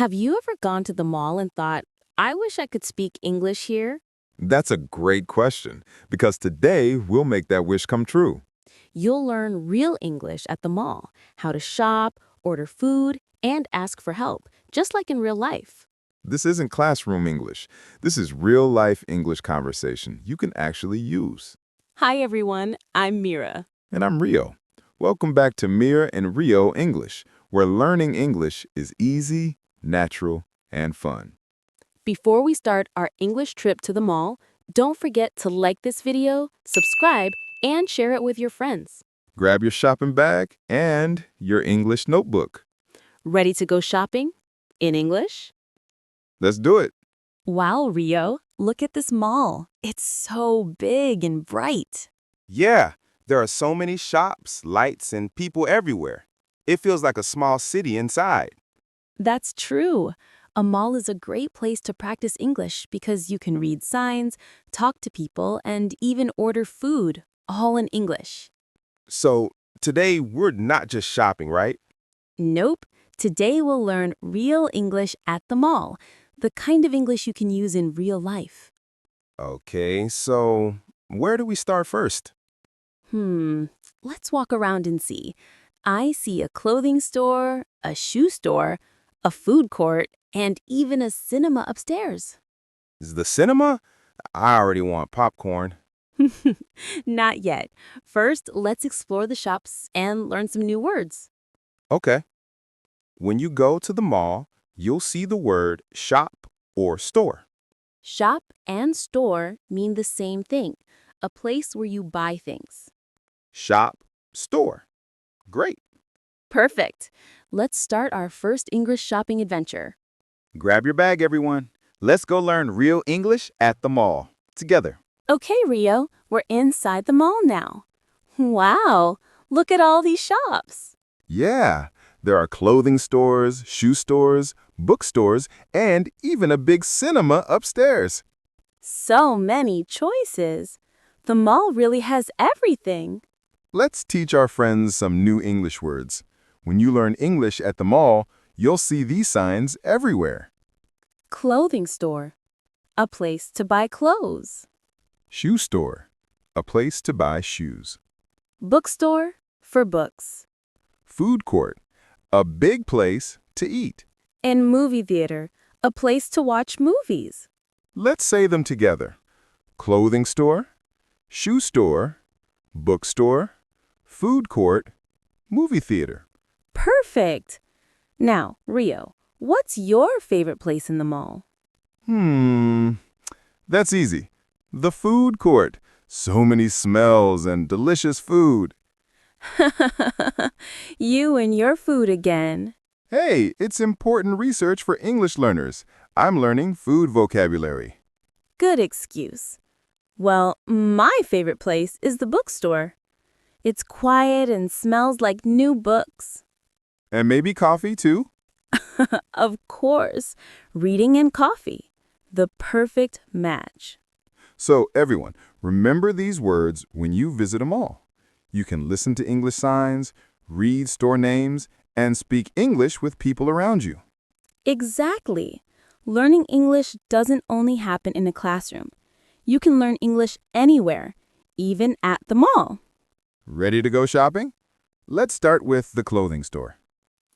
Have you ever gone to the mall and thought, I wish I could speak English here? That's a great question, because today we'll make that wish come true. You'll learn real English at the mall, how to shop, order food, and ask for help, just like in real life. This isn't classroom English. This is real-life English conversation you can actually use. Hi, everyone. I'm Mira. And I'm Rio. Welcome back to Mira and Rio English, where learning English is easy, natural, and fun. Before we start our English trip to the mall, don't forget to like this video, subscribe, and share it with your friends. Grab your shopping bag and your English notebook. Ready to go shopping? In English? Let's do it. Wow, Rio, look at this mall. It's so big and bright. Yeah, there are so many shops, lights, and people everywhere. It feels like a small city inside. That's true. A mall is a great place to practice English because you can read signs, talk to people, and even order food, all in English. So, today we're not just shopping, right? Nope. Today we'll learn real English at the mall, the kind of English you can use in real life. Okay, so where do we start first? Let's walk around and see. I see a clothing store, a shoe store, a food court, and even a cinema upstairs. Is the cinema? I already want popcorn. Not yet. First, let's explore the shops and learn some new words. Okay. When you go to the mall, you'll see the word shop or store. Shop and store mean the same thing, a place where you buy things. Shop, store. Great. Perfect. Let's start our first English shopping adventure. Grab your bag, everyone. Let's go learn real English at the mall. Together. Okay, Rio, we're inside the mall now. Wow, look at all these shops. Yeah, there are clothing stores, shoe stores, bookstores, and even a big cinema upstairs. So many choices. The mall really has everything. Let's teach our friends some new English words. When you learn English at the mall, you'll see these signs everywhere. Clothing store, a place to buy clothes. Shoe store, a place to buy shoes. Bookstore, for books. Food court, a big place to eat. And movie theater, a place to watch movies. Let's say them together. Clothing store, shoe store, bookstore, food court, movie theater. Perfect. Now, Rio, what's your favorite place in the mall? That's easy. The food court. So many smells and delicious food. You and your food again. Hey, it's important research for English learners. I'm learning food vocabulary. Good excuse. Well, my favorite place is the bookstore. It's quiet and smells like new books. And maybe coffee too. Of course, reading and coffee. The perfect match. So everyone, remember these words when you visit a mall. You can listen to English signs, read store names, and speak English with people around you. Exactly. Learning English doesn't only happen in a classroom. You can learn English anywhere, even at the mall. Ready to go shopping? Let's start with the clothing store.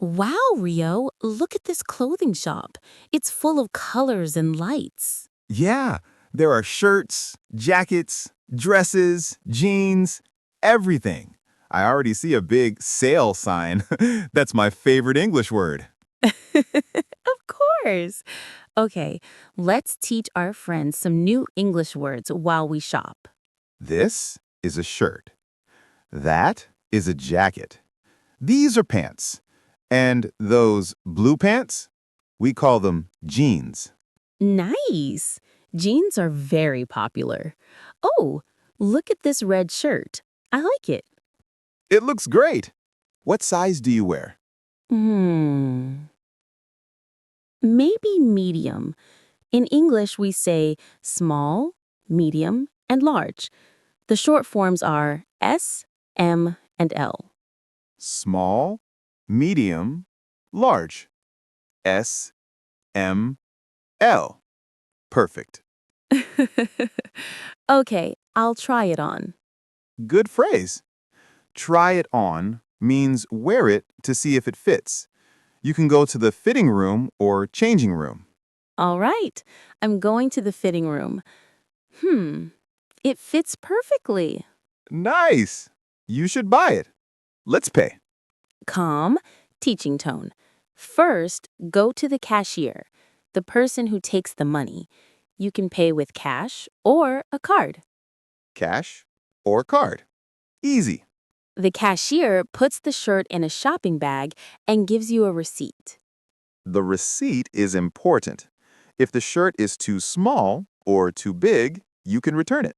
Wow, Rio, look at this clothing shop. It's full of colors and lights. Yeah, there are shirts, jackets, dresses, jeans, everything. I already see a big sale sign. That's my favorite English word. Of course. Okay, let's teach our friends some new English words while we shop. This is a shirt. That is a jacket. These are pants. And those blue pants, we call them jeans. Nice. Jeans are very popular. Oh, look at this red shirt. I like it. It looks great. What size do you wear? Maybe medium. In English, we say small, medium, and large. The short forms are S, M, and L. Small, medium, large. S, Perfect. Okay, I'll try it on. Good phrase. Try it on means wear it to see if it fits. You can go to the fitting room or changing room. All right, I'm going to the fitting room. It fits perfectly. Nice. You should buy it. Let's pay. Calm, teaching tone. First, go to the cashier, the person who takes the money. You can pay with cash or a card. Cash or card. Easy. The cashier puts the shirt in a shopping bag and gives you a receipt. The receipt is important. If the shirt is too small or too big, you can return it.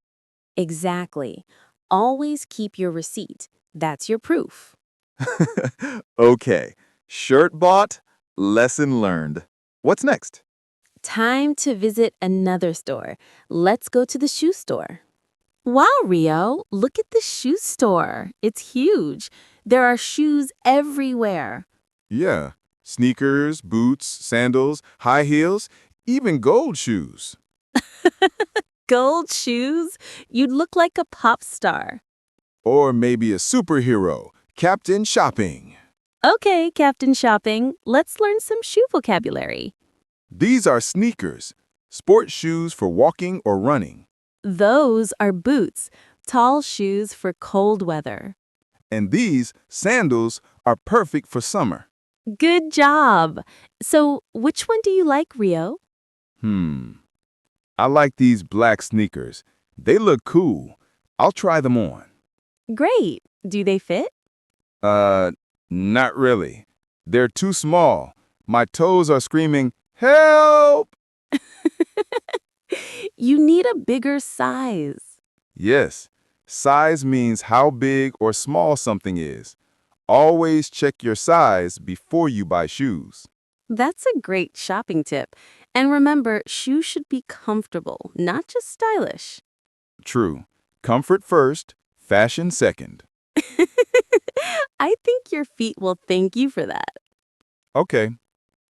Exactly. Always keep your receipt. That's your proof. Okay. Shirt bought, lesson learned. What's next? Time to visit another store. Let's go to the shoe store. Wow, Rio, look at the shoe store. It's huge. There are shoes everywhere. Yeah, sneakers, boots, sandals, high heels, even gold shoes. Gold shoes? You'd look like a pop star. Or maybe a superhero, Captain Shopping. Okay, Captain Shopping, let's learn some shoe vocabulary. These are sneakers, sports shoes for walking or running. Those are boots, tall shoes for cold weather. And these sandals are perfect for summer. Good job. So, which one do you like, Rio? I like these black sneakers. They look cool. I'll try them on. Great. Do they fit? Not really. They're too small. My toes are screaming, "Help!" You need a bigger size. Yes, size means how big or small something is. Always check your size before you buy shoes. That's a great shopping tip. And remember, shoes should be comfortable, not just stylish. True. Comfort first, fashion second. I think your feet will thank you for that. Okay,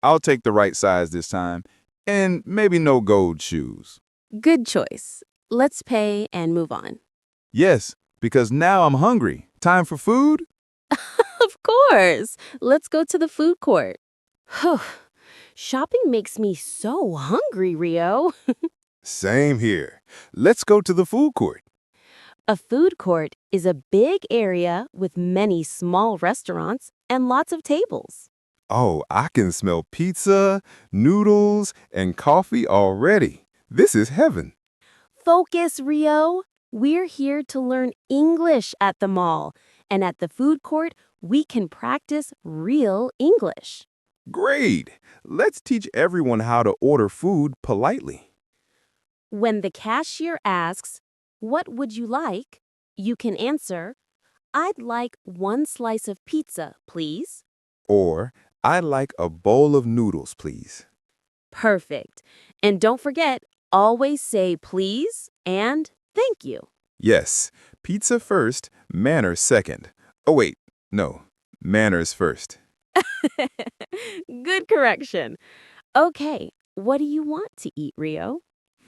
I'll take the right size this time, and maybe no gold shoes. Good choice. Let's pay and move on. Yes, because now I'm hungry. Time for food? Of course. Let's go to the food court. Whew. Shopping makes me so hungry, Rio. Same here. Let's go to the food court. A food court is a big area with many small restaurants and lots of tables. Oh, I can smell pizza, noodles, and coffee already. This is heaven. Focus, Rio. We're here to learn English at the mall, and at the food court, we can practice real English. Great. Let's teach everyone how to order food politely. When the cashier asks, "What would you like?" you can answer, "I'd like 1 slice of pizza, please." Or, I'd like a bowl of noodles, please. Perfect. And don't forget, always say please and thank you. Yes, pizza first, manners second. Oh, wait, no, manners first. Good correction. Okay, what do you want to eat, Rio?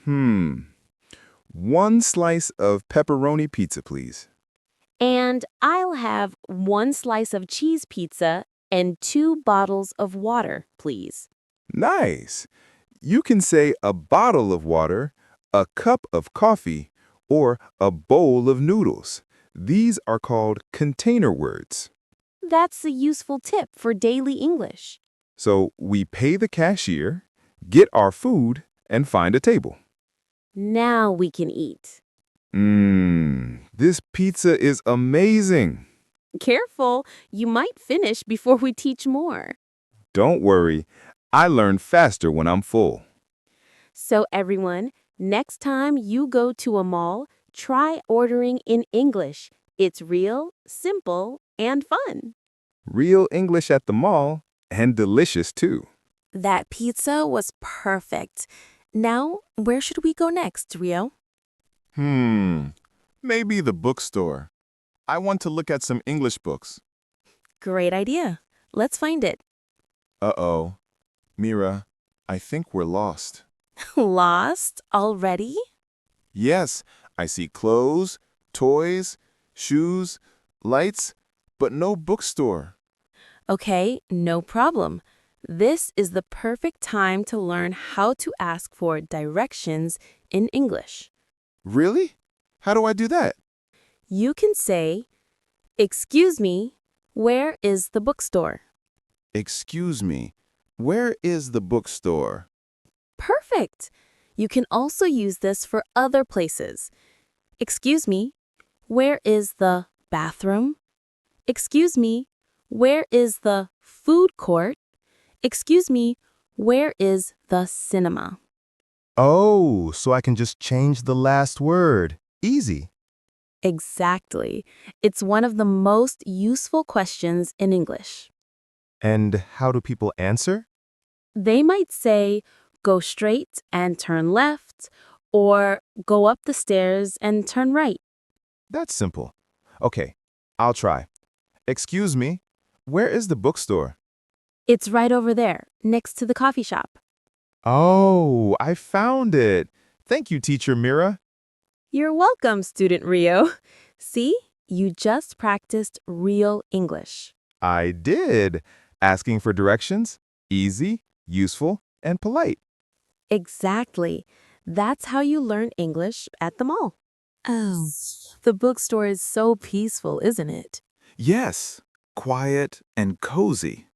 1 slice of pepperoni pizza, please. And I'll have 1 slice of cheese pizza and 2 bottles of water, please. Nice. You can say a bottle of water, a cup of coffee, or a bowl of noodles. These are called container words. That's a useful tip for daily English. So we pay the cashier, get our food, and find a table. Now we can eat. This pizza is amazing. Careful, you might finish before we teach more. Don't worry, I learn faster when I'm full. So everyone, next time you go to a mall, try ordering in English. It's real, simple, and fun. Real English at the mall, and delicious too. That pizza was perfect. Now, where should we go next, Rio? Maybe the bookstore. I want to look at some English books. Great idea. Let's find it. Uh-oh. Mira, I think we're lost. Lost already? Yes, I see clothes, toys, shoes, lights, but no bookstore. Okay, no problem. This is the perfect time to learn how to ask for directions in English. Really? How do I do that? You can say, "Excuse me, where is the bookstore?" Excuse me, where is the bookstore? Perfect! You can also use this for other places. Excuse me, where is the bathroom? Excuse me, where is the food court? Excuse me, where is the cinema? Oh, so I can just change the last word. Easy. Exactly. It's one of the most useful questions in English. And how do people answer? They might say, go straight and turn left, or go up the stairs and turn right. That's simple. Okay, I'll try. Excuse me, where is the bookstore? It's right over there, next to the coffee shop. Oh, I found it. Thank you, Teacher Mira. You're welcome, Student Rio. See, you just practiced real English. I did. Asking for directions, easy, useful, and polite. Exactly. That's how you learn English at the mall. Oh, the bookstore is so peaceful, isn't it? Yes, quiet and cozy.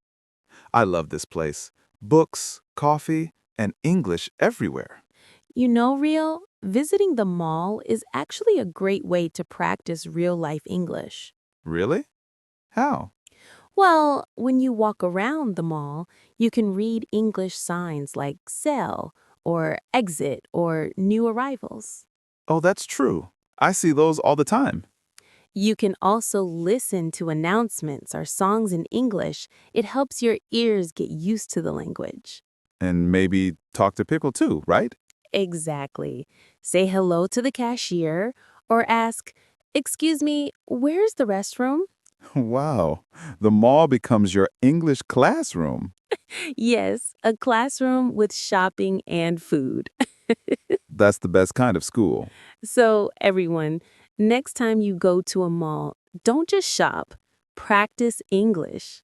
I love this place. Books, coffee, and English everywhere. You know, Rio, visiting the mall is actually a great way to practice real-life English. Really? How? Well, when you walk around the mall, you can read English signs like sale or exit or new arrivals. Oh, that's true. I see those all the time. You can also listen to announcements or songs in English. It helps your ears get used to the language. And maybe talk to people too, right? Exactly. Say hello to the cashier or ask, "Excuse me, where's the restroom?" Wow. The mall becomes your English classroom. Yes, a classroom with shopping and food. That's the best kind of school. So, everyone, next time you go to a mall, don't just shop, practice English.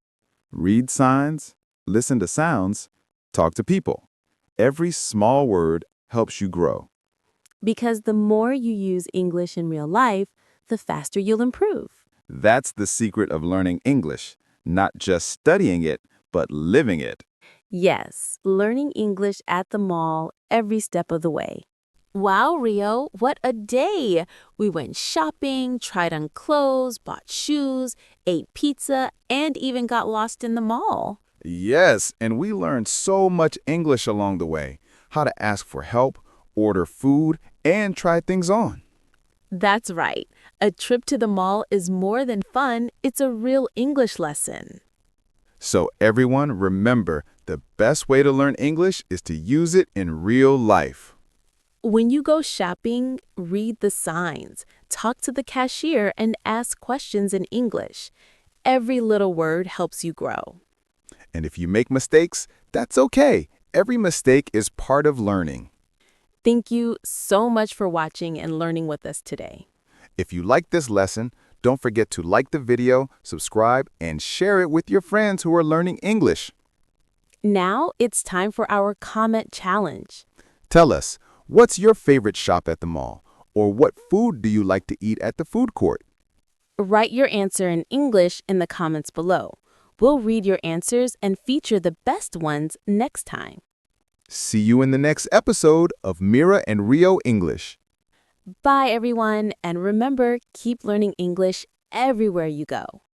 Read signs, listen to sounds, talk to people. Every small word helps you grow. Because the more you use English in real life, the faster you'll improve. That's the secret of learning English, not just studying it, but living it. Yes, learning English at the mall every step of the way. Wow, Rio, what a day! We went shopping, tried on clothes, bought shoes, ate pizza, and even got lost in the mall. Yes, and we learned so much English along the way. How to ask for help, order food, and try things on. That's right. A trip to the mall is more than fun, it's a real English lesson. So everyone, remember, the best way to learn English is to use it in real life. When you go shopping, read the signs, talk to the cashier, and ask questions in English. Every little word helps you grow. And if you make mistakes, that's okay. Every mistake is part of learning. Thank you so much for watching and learning with us today. If you like this lesson, don't forget to like the video, subscribe, and share it with your friends who are learning English. Now it's time for our comment challenge. Tell us, what's your favorite shop at the mall? Or what food do you like to eat at the food court? Write your answer in English in the comments below. We'll read your answers and feature the best ones next time. See you in the next episode of Mira and Rio English. Bye, everyone, and remember, keep learning English everywhere you go.